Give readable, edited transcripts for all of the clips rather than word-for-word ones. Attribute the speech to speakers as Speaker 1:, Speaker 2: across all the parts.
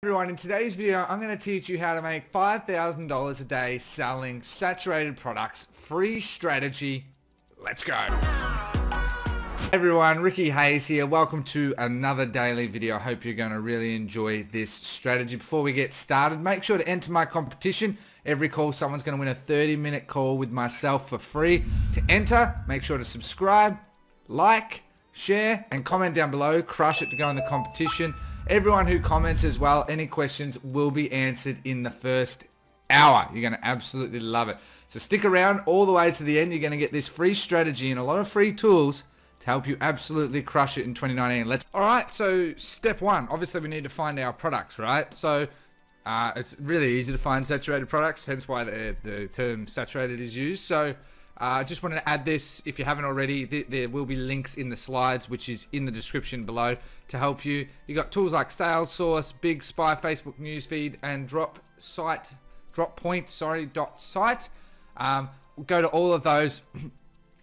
Speaker 1: Everyone, in today's video, I'm going to teach you how to make $5,000 a day selling saturated products. Free strategy. Let's go. Hey everyone, Ricky Hayes here. Welcome to another daily video. I hope you're going to really enjoy this strategy. Before we get started, make sure to enter my competition. Every call, someone's going to win a 30-minute call with myself for free. To enter, make sure to subscribe, like, share, and comment down below. Crush it to go in the competition. Everyone who comments as well, any questions will be answered in the first hour. You're going to absolutely love it. So stick around all the way to the end. You're going to get this free strategy and a lot of free tools to help you absolutely crush it in 2019. Alright, so step one. Obviously, we need to find our products, right? So it's really easy to find saturated products, hence why the term saturated is used. So I just wanted to add this, if you haven't already, there will be links in the slides, which is in the description below to help you. You got tools like SalesSource, Big Spy, Facebook Newsfeed, and Droppoint. Go to all of those,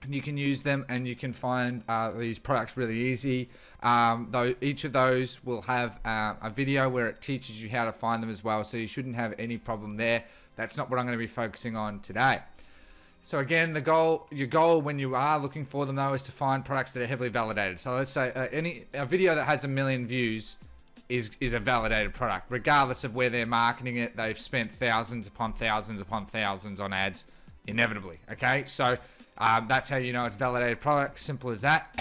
Speaker 1: and you can use them, and you can find these products really easy. Though each of those will have a video where it teaches you how to find them as well, so you shouldn't have any problem there. That's not what I'm going to be focusing on today. So again, your goal when you are looking for them though is to find products that are heavily validated. So let's say a video that has 1 million views is a validated product, regardless of where they're marketing it. They've spent thousands upon thousands upon thousands on ads, inevitably. Okay, so that's how you know it's a validated product. Simple as that.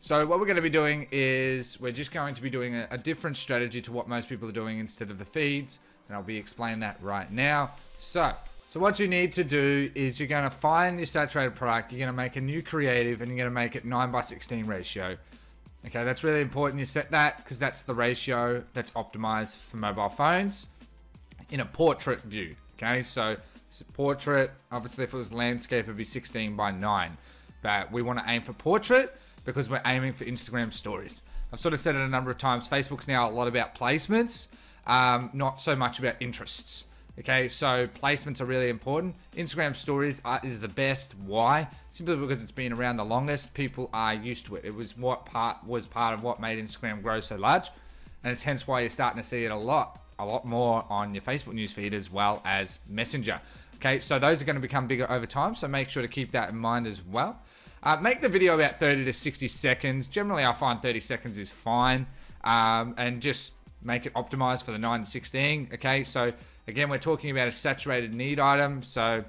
Speaker 1: So what we're going to be doing is we're just going to be doing a different strategy to what most people are doing instead of the feeds, and I'll be explaining that right now. So what you need to do is you're going to find your saturated product, you're going to make a new creative, and you're going to make it 9:16 ratio. Okay, that's really important you set that because that's the ratio that's optimized for mobile phones in a portrait view. Okay, so it's a portrait, obviously if it was landscape it'd be 16:9, but we want to aim for portrait because we're aiming for Instagram stories. I've sort of said it a number of times, Facebook's now a lot about placements, not so much about interests. Okay, so placements are really important. Instagram stories is the best. Why? Simply because it's been around the longest. People are used to it. It was part of what made Instagram grow so large, and it's hence why you're starting to see it a lot more on your Facebook newsfeed as well as Messenger. Okay, so those are going to become bigger over time, so make sure to keep that in mind as well. Make the video about 30 to 60 seconds. Generally, I find 30 seconds is fine, and just make it optimized for the 9:16. Okay, so again, we're talking about a saturated need item. So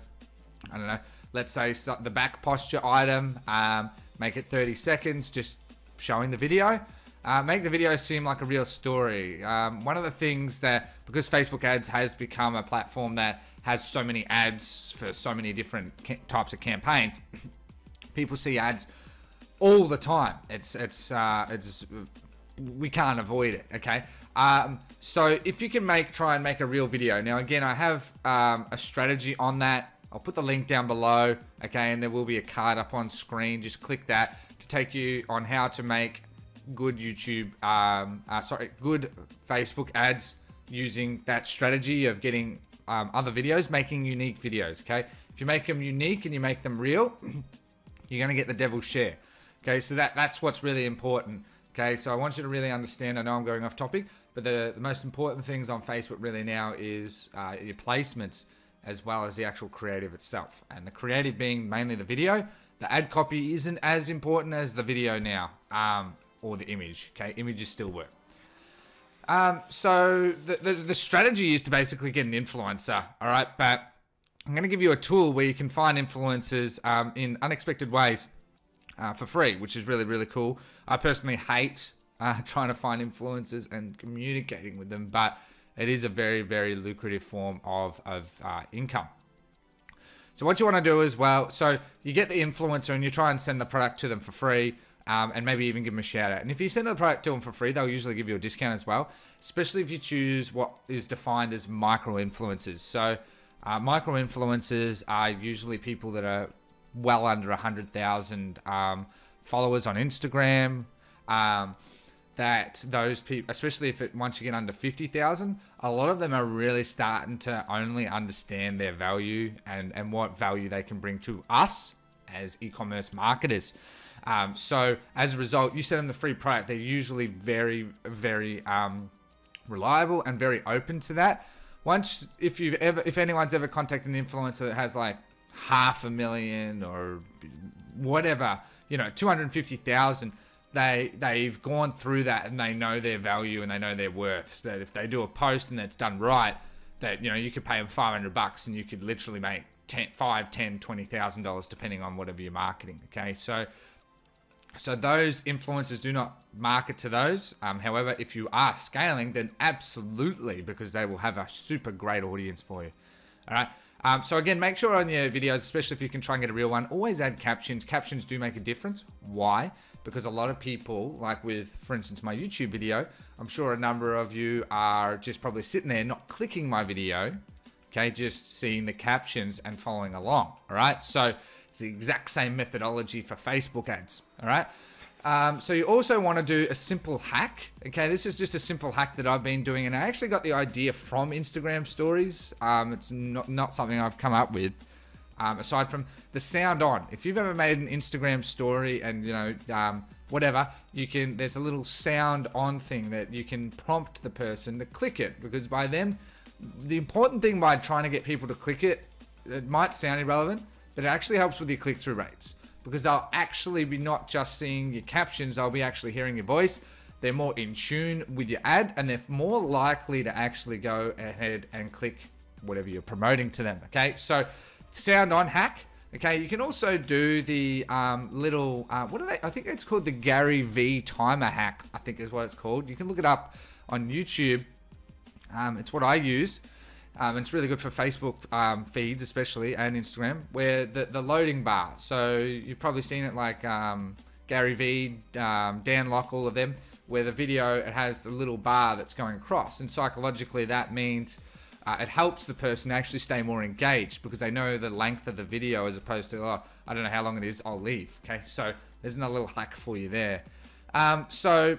Speaker 1: I don't know, let's say the back posture item, make it 30 seconds, just showing the video. Make the video seem like a real story. One of the things that, because Facebook ads has become a platform that has so many ads for so many different types of campaigns, people see ads all the time. We can't avoid it. Okay. So if you can try and make a real video. Now again, I have a strategy on that. I'll put the link down below. Okay, and there will be a card up on screen. Just click that to take you on how to make good good Facebook ads using that strategy of getting other videos, making unique videos. Okay, if you make them unique and you make them real, you're gonna get the devil's share. Okay, so that's what's really important. Okay, so I want you to really understand, I know I'm going off topic, but the most important things on Facebook really now is your placements as well as the actual creative itself. And the creative being mainly the video. The ad copy isn't as important as the video now, or the image. Okay, images still work. So the strategy is to basically get an influencer, all right? But I'm going to give you a tool where you can find influencers in unexpected ways. For free, which is really, really cool. I personally hate trying to find influencers and communicating with them, but it is a very, very lucrative form of income. So what you want to do as well, so you get the influencer and you try and send the product to them for free, and maybe even give them a shout out. And if you send the product to them for free, they'll usually give you a discount as well, especially if you choose what is defined as micro influencers. So micro influencers are usually people that are well under 100,000 followers on Instagram. That those people, especially once you get under 50,000, a lot of them are really starting to only understand their value and what value they can bring to us as e-commerce marketers. So as a result, you send them the free product. They're usually very, very reliable and very open to that. If anyone's ever contacted an influencer that has like 500,000 or whatever, 250,000, they've gone through that and they know their value and they know their worth. So that if they do a post and it's done right, that you could pay them $500 and you could literally make $20,000 depending on whatever you're marketing. Okay, so those influencers do not market to those. However, if you are scaling, then absolutely, because they will have a super great audience for you. All right. So again, make sure on your videos, especially if you can try and get a real one, always add captions. Captions do make a difference. Why? Because a lot of people, like with, for instance, my YouTube video, I'm sure a number of you are just probably sitting there not clicking my video, okay, just seeing the captions and following along. All right. So it's the exact same methodology for Facebook ads. All right. So you also want to do a simple hack. Okay, this is just a simple hack that I've been doing, and I actually got the idea from Instagram stories. It's not something I've come up with. Aside from the sound on, if you've ever made an Instagram story and whatever, there's a little sound on thing that you can prompt the person to click it, because by them, the important thing by trying to get people to click it, it might sound irrelevant, but it actually helps with your click-through rates, because they'll actually be not just seeing your captions, they'll be actually hearing your voice. They're more in tune with your ad, and they're more likely to actually go ahead and click whatever you're promoting to them. Okay, so sound on hack. Okay, you can also do the little what are they? I think it's called the Gary V timer hack, I think is what it's called. You can look it up on YouTube. It's what I use. It's really good for Facebook feeds, especially, and Instagram, where the loading bar. So you've probably seen it like Gary V, Dan Locke, all of them, where the video, it has a little bar that's going across. And psychologically, that means it helps the person actually stay more engaged, because they know the length of the video as opposed to, oh, I don't know how long it is, I'll leave. Okay, so there's another little hack for you there. So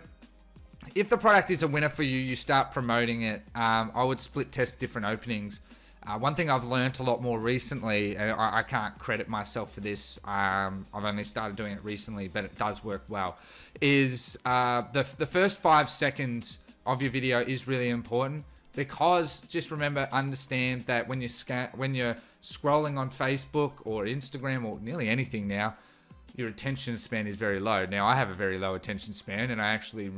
Speaker 1: if the product is a winner for you, you start promoting it. I would split test different openings. One thing I've learned a lot more recently, and I can't credit myself for this, I've only started doing it recently, but it does work well, is the first 5 seconds of your video is really important, because just remember, understand that when you're scrolling on Facebook or Instagram or nearly anything now, your attention span is very low. Now, I have a very low attention span, and I actually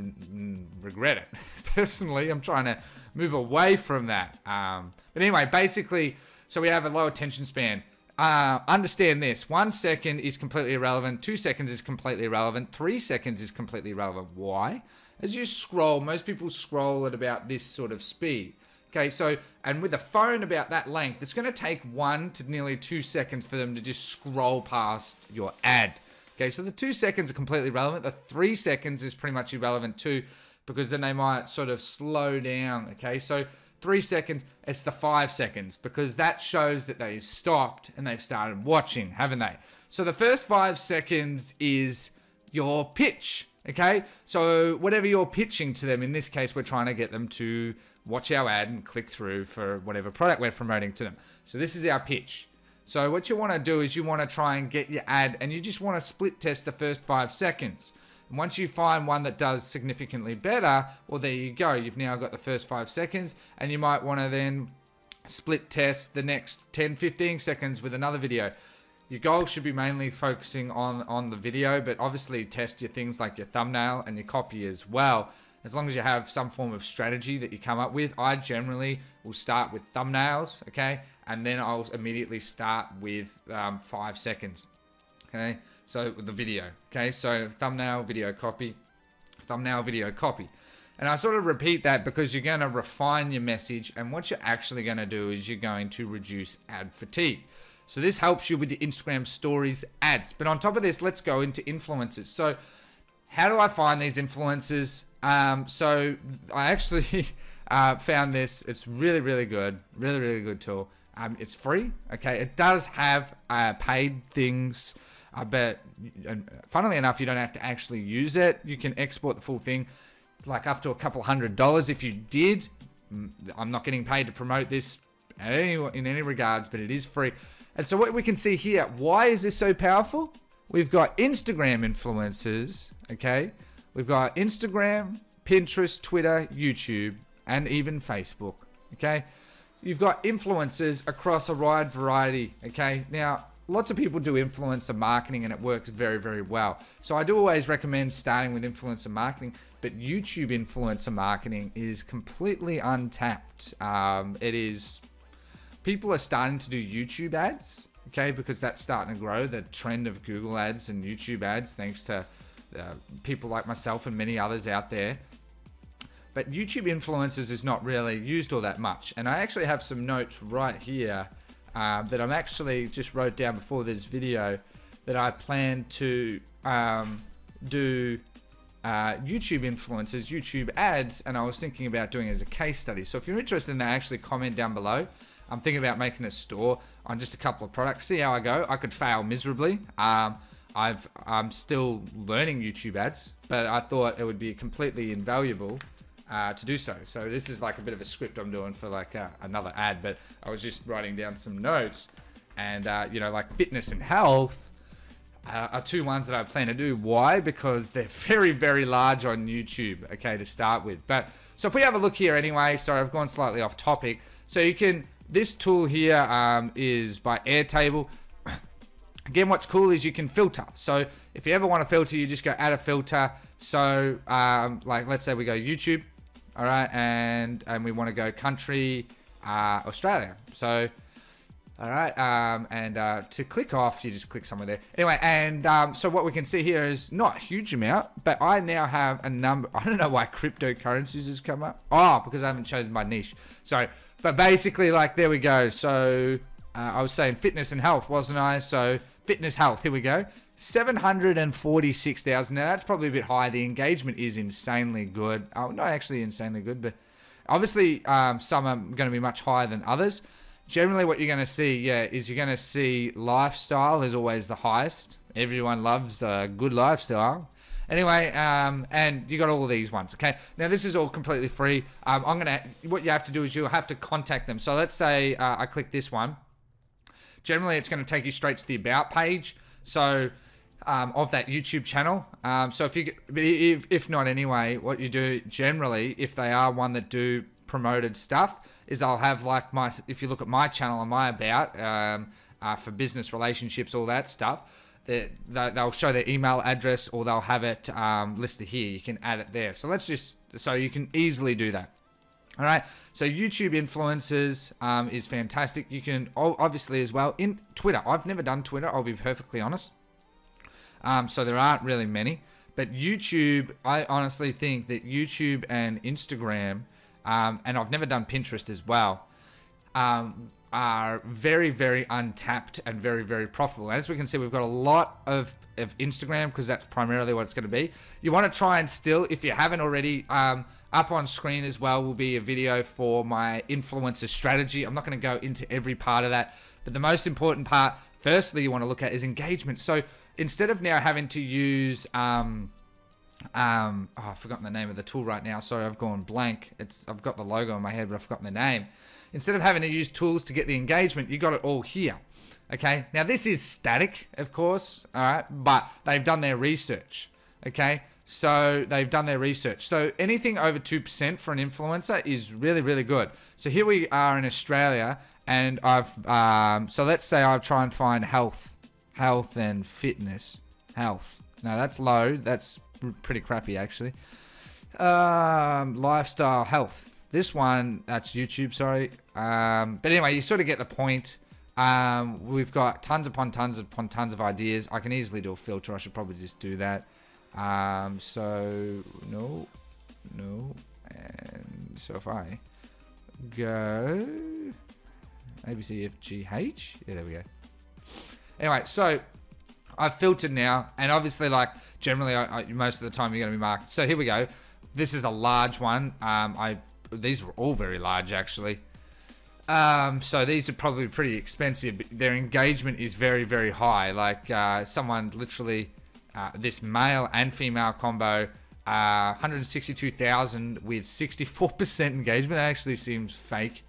Speaker 1: regret it. Personally, I'm trying to move away from that. But anyway, basically, so we have a low attention span. Understand this. 1 second is completely irrelevant. 2 seconds is completely irrelevant. 3 seconds is completely irrelevant. Why? As you scroll, most people scroll at about this sort of speed. Okay, so, and with a phone about that length, it's going to take 1 to nearly 2 seconds for them to just scroll past your ad. Okay, so the 2 seconds are completely relevant. The 3 seconds is pretty much irrelevant too, because then they might sort of slow down. Okay, so 3 seconds, it's the 5 seconds, because that shows that they've stopped and they've started watching, haven't they? So the first 5 seconds is your pitch. Okay, so whatever you're pitching to them, in this case, we're trying to get them to watch our ad and click through for whatever product we're promoting to them. So this is our pitch. So what you want to do is you want to try and get your ad, and you just want to split test the first 5 seconds. And once you find one that does significantly better, well, there you go. You've now got the first 5 seconds, and you might want to then split test the next 10, 15 seconds with another video. Your goal should be mainly focusing on the video, but obviously test your things like your thumbnail and your copy as well. As long as you have some form of strategy that you come up with. I generally will start with thumbnails, okay? And then I'll immediately start with 5 seconds, okay? So with the video, okay? So thumbnail, video, copy, thumbnail, video, copy. And I sort of repeat that because you're going to refine your message, and what you're actually going to do is you're going to reduce ad fatigue. So this helps you with your Instagram stories ads. But on top of this, let's go into influencers. So how do I find these influencers? So I actually found this. It's really, really good. Really, really good tool. It's free. Okay. It does have paid things. But funnily enough, you don't have to actually use it. You can export the full thing, like up to a couple $100 if you did. I'm not getting paid to promote this in any regards, but it is free. And so what we can see here, why is this so powerful? We've got Instagram influencers, okay? We've got Instagram, Pinterest, Twitter, YouTube, and even Facebook. Okay, you've got influencers across a wide variety. Okay, now lots of people do influencer marketing and it works very, very well. So I do always recommend starting with influencer marketing, but YouTube influencer marketing is completely untapped. People are starting to do YouTube ads, okay, because that's starting to grow, the trend of Google ads and YouTube ads, thanks to people like myself and many others out there. But YouTube influencers is not really used all that much. And I actually have some notes right here that I'm actually just wrote down before this video that I plan to do YouTube influencers, YouTube ads, and I was thinking about doing it as a case study. So if you're interested in that, actually comment down below. I'm thinking about making a store on just a couple of products, see how I go. I could fail miserably. I'm still learning YouTube ads, but I thought it would be completely invaluable to do so. So this is like a bit of a script I'm doing for like another ad, but I was just writing down some notes, and you know, like fitness and health are two ones that I plan to do. Why? Because they're very, very large on YouTube, okay, to start with. But so if we have a look here anyway, sorry, I've gone slightly off topic. So you can, this tool here is by Airtable. Again, what's cool is you can filter. So if you ever want to filter, you just go add a filter. So like let's say we go YouTube, all right, and we want to go country Australia. So all right, and to click off, you just click somewhere there. Anyway, and so what we can see here is not a huge amount, but I now have a number. I don't know why cryptocurrencies has come up. Oh, because I haven't chosen my niche. Sorry, but basically, like, there we go. So I was saying fitness and health, wasn't I? So fitness, health, here we go. 746,000. Now that's probably a bit high. The engagement is insanely good. Oh, not actually insanely good, but obviously some are going to be much higher than others. Generally what you're going to see, yeah, is you're going to see lifestyle is always the highest. Everyone loves a good lifestyle. Anyway, and you got all of these ones, okay? Now this is all completely free. What you have to do is you'll have to contact them. So let's say I click this one. Generally it's going to take you straight to the about page. So of that YouTube channel. So if not anyway, what you do generally, if they are one that do promoted stuff, is I'll have like if you look at my channel and my about for business relationships, all that stuff, they'll show their email address, or they'll have it listed here. You can add it there. So so you can easily do that. All right, so YouTube influencers is fantastic. You can obviously as well in Twitter. I've never done Twitter, I'll be perfectly honest. So there aren't really many, but YouTube, I honestly think that YouTube and Instagram, and I've never done Pinterest as well, are very, very untapped and very, very profitable. As we can see, we've got a lot of Instagram, because that's primarily what it's going to be. You want to try and still, if you haven't already, up on screen as well will be a video for my influencer strategy. I'm not going to go into every part of that, but the most important part, firstly, you want to look at is engagement. So instead of now having to use, I've forgotten the name of the tool right now. Sorry, I've gone blank. I've got the logo in my head, but I've forgotten the name. Instead of having to use tools to get the engagement, you got it all here. Okay, now this is static, of course, all right, but they've done their research. Okay, so they've done their research. So anything over 2% for an influencer is really, really good. So here we are in Australia, and so let's say I try and find health and fitness. Health. No, that's low. That's pretty crappy, actually. Lifestyle, health. This one, that's YouTube, sorry. But anyway, you sort of get the point. We've got tons upon tons of ideas. I can easily do a filter. I should probably just do that. So no, and so if I go ABCFGH, yeah, there we go. Anyway, so I've filtered now, and obviously, like, generally, most of the time you're going to be marked. So here we go. This is a large one. These were all very large, actually. So these are probably pretty expensive, but their engagement is very, very high. Like, someone literally, this male and female combo, 162,000 with 64% engagement. That actually seems fake.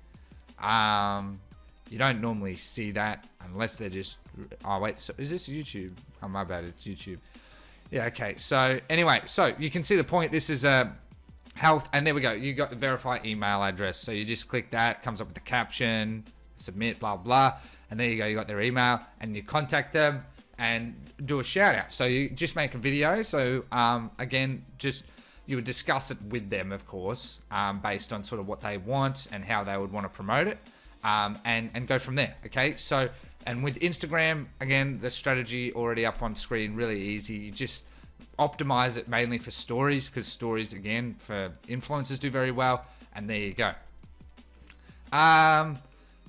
Speaker 1: You don't normally see that unless they're just... Oh, wait. So is this YouTube? Oh, my bad. It's YouTube. Yeah, okay. So, anyway. So, you can see the point. This is a health, and there we go. You got the verify email address. So you just click that, comes up with the caption, submit, blah, blah. And there you go. You got their email and you contact them and do a shout out. So you just make a video. So again, just you would discuss it with them, of course, based on sort of what they want and how they would want to promote it, and go from there. Okay. So, and with Instagram, again, the strategy already up on screen, really easy. You just optimize it mainly for stories, because stories, again, for influencers do very well. And there you go.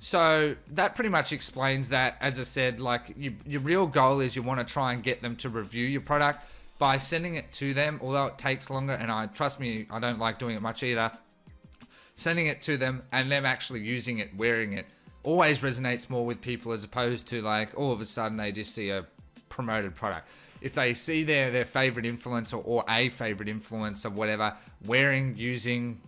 Speaker 1: So that pretty much explains that. As I said, like your real goal is you want to try and get them to review your product by sending it to them, although it takes longer. And trust me, I don't like doing it much either. Sending it to them and them actually using it, wearing it, always resonates more with people, as opposed to like all of a sudden they just see a promoted product. If they see their favorite influencer or a favorite influencer, whatever, wearing, using,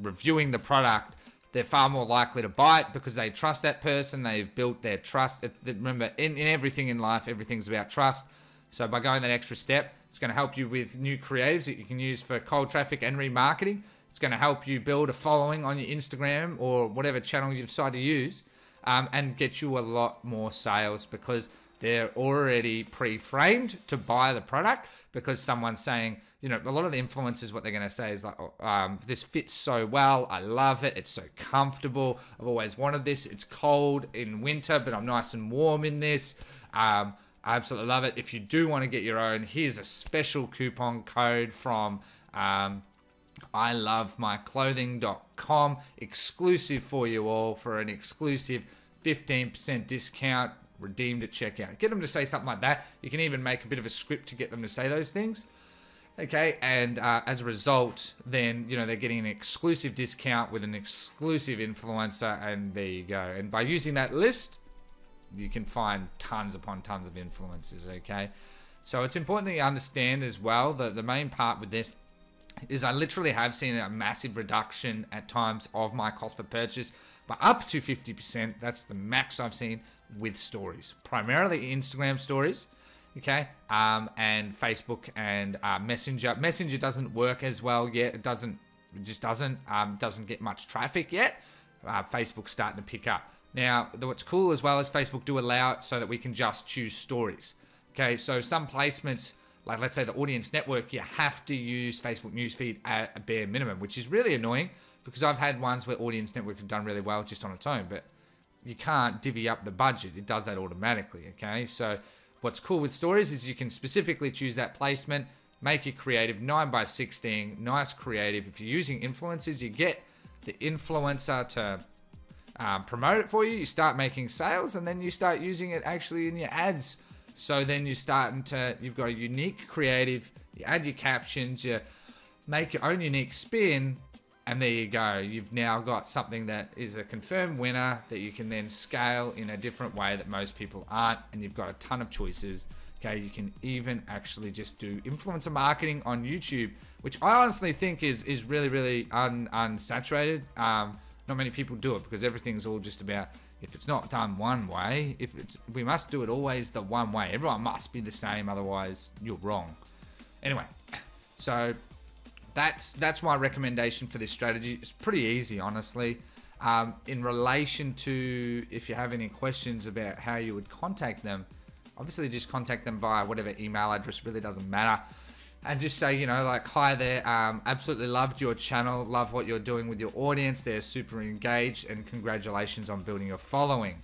Speaker 1: reviewing the product, they're far more likely to buy it because they trust that person. They've built their trust. Remember, in everything in life, everything's about trust. So by going that extra step, it's going to help you with new creatives that you can use for cold traffic and remarketing. It's going to help you build a following on your Instagram or whatever channel you decide to use, and get you a lot more sales, because they're already pre-framed to buy the product, because someone's saying, you know, a lot of the influencers, what they're going to say is like, this fits so well. I love it. It's so comfortable. I've always wanted this. It's cold in winter, but I'm nice and warm in this. I absolutely love it. If you do want to get your own, here's a special coupon code from ilovemyclothing.com, exclusive for you all, for an exclusive 15% discount redeemed at checkout. Get them to say something like that. You can even make a bit of a script to get them to say those things. Okay, and as a result, then, you know, they're getting an exclusive discount with an exclusive influencer, and there you go. And by using that list, you can find tons upon tons of influencers, okay? So it's important that you understand as well that the main part with this is I literally have seen a massive reduction at times of my cost per purchase, but up to 50%. That's the max I've seen with stories, primarily Instagram stories, okay, and Facebook and Messenger. Messenger doesn't work as well yet. It just doesn't get much traffic yet. Facebook's starting to pick up. Now, what's cool as well is Facebook do allow it so that we can just choose stories. Okay, so some placements, like let's say the Audience Network, you have to use Facebook Newsfeed at a bare minimum, which is really annoying, because I've had ones where Audience Network have done really well just on its own, but you can't divvy up the budget. It does that automatically, okay? So what's cool with stories is you can specifically choose that placement, make it creative, 9:16, nice creative. If you're using influencers, you get the influencer to promote it for you. You start making sales, and then you start using it actually in your ads. So then you've got a unique creative, you add your captions, you make your own unique spin, and there you go. You've now got something that is a confirmed winner that you can then scale in a different way that most people aren't, and you've got a ton of choices. Okay, you can even actually just do influencer marketing on YouTube, which I honestly think is really, really unsaturated. Not many people do it, because everything's all just about, if it's not done one way, we must do it always the one way. Everyone must be the same, otherwise you're wrong. Anyway, so that's my recommendation for this strategy. It's pretty easy, honestly. In relation to, if you have any questions about how you would contact them, obviously just contact them via whatever email address, really doesn't matter. And just say, you know, like, hi there, absolutely loved your channel, love what you're doing with your audience, they're super engaged, and congratulations on building your following.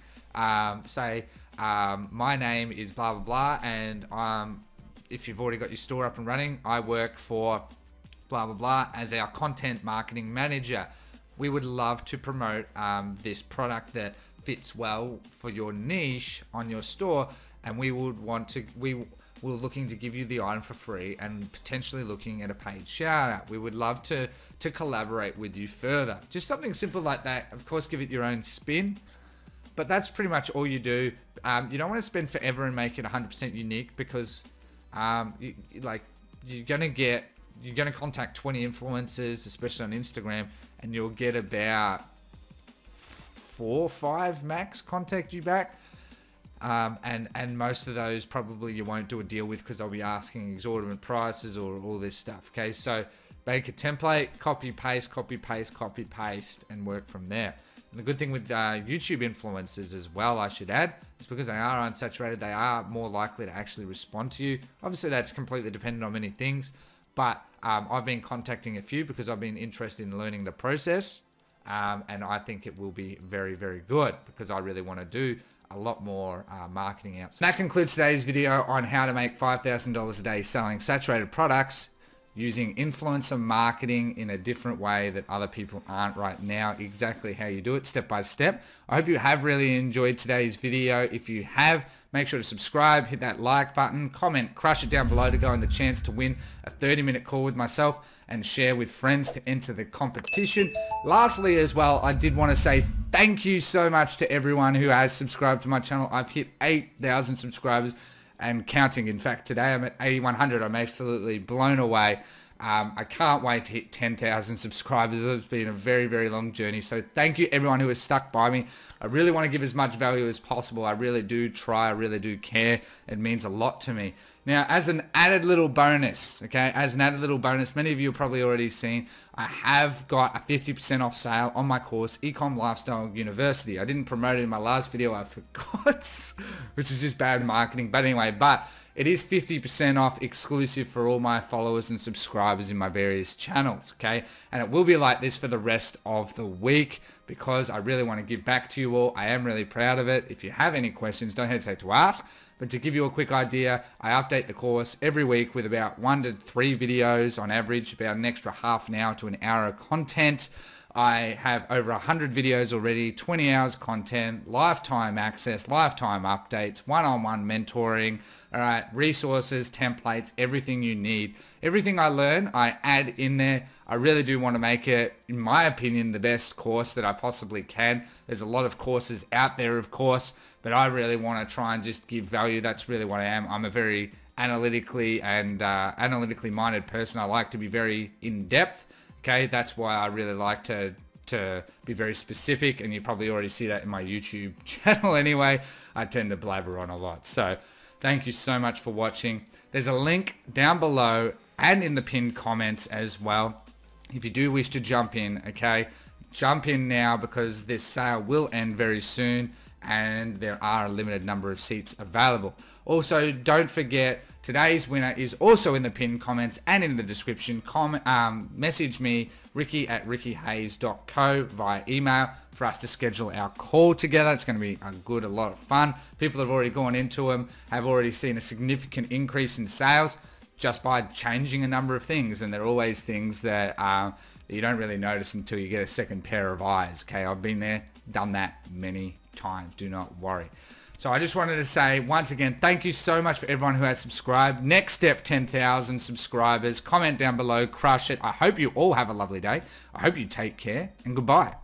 Speaker 1: Say, my name is blah, blah, blah, and if you've already got your store up and running, I work for blah, blah, blah as our content marketing manager. We would love to promote this product that fits well for your niche on your store, and we're looking to give you the item for free and potentially looking at a paid shout out. We would love to collaborate with you further. Just something simple like that. Of course, give it your own spin, but that's pretty much all you do. You don't want to spend forever and make it 100% unique, because you're going to contact 20 influencers, especially on Instagram, and you'll get about 4 or 5 max contact you back. And most of those probably you won't do a deal with, because they'll be asking exorbitant prices or all this stuff. Okay, so make a template, copy paste, copy paste, copy paste, and work from there. And the good thing with YouTube influencers as well, I should add, is because they are unsaturated, they are more likely to actually respond to you. Obviously, that's completely dependent on many things, but I've been contacting a few because I've been interested in learning the process, and I think it will be very, very good because I really want to do a lot more marketing out. So that concludes today's video on how to make $5,000 a day selling saturated products using influencer marketing in a different way that other people aren't right now. Exactly how you do it step by step. I hope you have really enjoyed today's video. If you have, make sure to subscribe, hit that like button, comment, crush it down below to go in the chance to win a 30-minute call with myself and share with friends to enter the competition. Lastly as well, I did want to say thank you so much to everyone who has subscribed to my channel. I've hit 8,000 subscribers and counting. In fact, today I'm at 8,100. I'm absolutely blown away. I can't wait to hit 10,000 subscribers. It's been a very, very long journey. So thank you everyone who has stuck by me. I really want to give as much value as possible. I really do try. I really do care. It means a lot to me. Now, as an added little bonus, okay, many of you have probably already seen, I have got a 50% off sale on my course, Ecom Lifestyle University. I didn't promote it in my last video, I forgot, which is just bad marketing. But anyway, it is 50% off exclusive for all my followers and subscribers in my various channels, okay? And it will be like this for the rest of the week because I really want to give back to you all. I am really proud of it. If you have any questions, don't hesitate to ask. But to give you a quick idea, I update the course every week with about 1 to 3 videos on average, about an extra half an hour to an hour of content. I have over 100 videos already, 20 hours content, lifetime access, lifetime updates, one-on-one mentoring, all right, resources, templates, everything you need. Everything I learn, I add in there. I really do want to make it, in my opinion, the best course that I possibly can. There's a lot of courses out there, of course, but I really want to try and just give value. That's really what I am. I'm a very analytically minded person. I like to be very in-depth. Okay, that's why I really like to be very specific, and you probably already see that in my YouTube channel anyway. I tend to blabber on a lot. So thank you so much for watching. There's a link down below and in the pinned comments as well. If you do wish to jump in, okay, jump in now because this sale will end very soon and there are a limited number of seats available. Also, don't forget, today's winner is also in the pinned comments and in the description. Message me, ricky@rickyhayes.co via email for us to schedule our call together. It's going to be a lot of fun. People have already gone into them, have already seen a significant increase in sales just by changing a number of things. And they're always things that you don't really notice until you get a second pair of eyes. Okay, I've been there, done that many times. Do not worry. So I just wanted to say once again, thank you so much for everyone who has subscribed. Next step, 10,000 subscribers. Comment down below, crush it. I hope you all have a lovely day. I hope you take care, and goodbye.